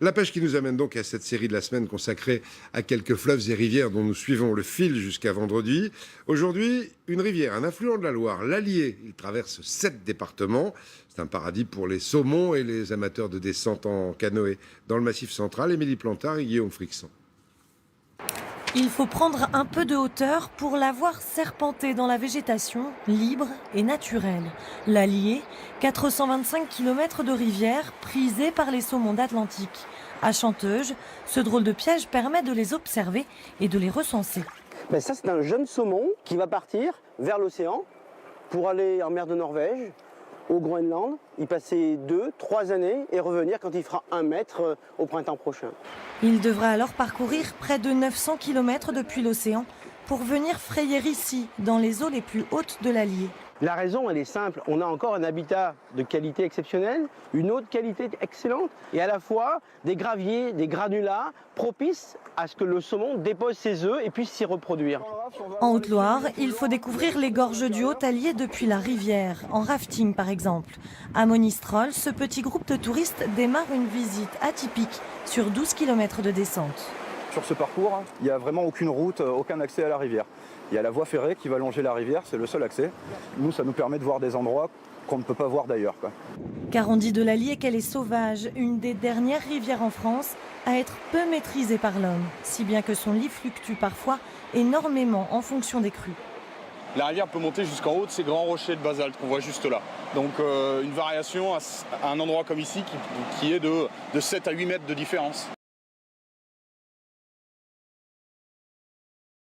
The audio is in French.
La pêche qui nous amène donc à cette série de la semaine consacrée à quelques fleuves et rivières dont nous suivons le fil jusqu'à vendredi. Aujourd'hui, une rivière, un affluent de la Loire, l'Allier. Il traverse 7 départements. C'est un paradis pour les saumons et les amateurs de descente en canoë. Dans le Massif central, Émilie Plantard et Guillaume Frixon. Il faut prendre un peu de hauteur pour la voir serpenter dans la végétation, libre et naturelle. L'Allier, 425 km de rivière prisée par les saumons d'Atlantique. À Chanteuge, ce drôle de piège permet de les observer et de les recenser. Ça, c'est un jeune saumon qui va partir vers l'océan pour aller en mer de Norvège, au Groenland, y passer 2-3 années et revenir quand il fera 1 mètre au printemps prochain. Il devra alors parcourir près de 900 km depuis l'océan pour venir frayer ici, dans les eaux les plus hautes de l'Allier. La raison, elle est simple. On a encore un habitat de qualité exceptionnelle, une eau de qualité excellente et à la fois des graviers, des granulats propices à ce que le saumon dépose ses œufs et puisse s'y reproduire. En Haute-Loire, il faut découvrir les gorges du Haut-Allier depuis la rivière, en rafting par exemple. À Monistrol, ce petit groupe de touristes démarre une visite atypique sur 12 km de descente. Sur ce parcours, il n'y a vraiment aucune route, aucun accès à la rivière. Il y a la voie ferrée qui va longer la rivière, c'est le seul accès. Nous, ça nous permet de voir des endroits qu'on ne peut pas voir d'ailleurs. Car on dit de l'Allier qu'elle est sauvage, une des dernières rivières en France à être peu maîtrisée par l'homme, si bien que son lit fluctue parfois énormément en fonction des crues. La rivière peut monter jusqu'en haut de ces grands rochers de basalte qu'on voit juste là. Donc une variation à un endroit comme ici qui est de 7 à 8 mètres de différence.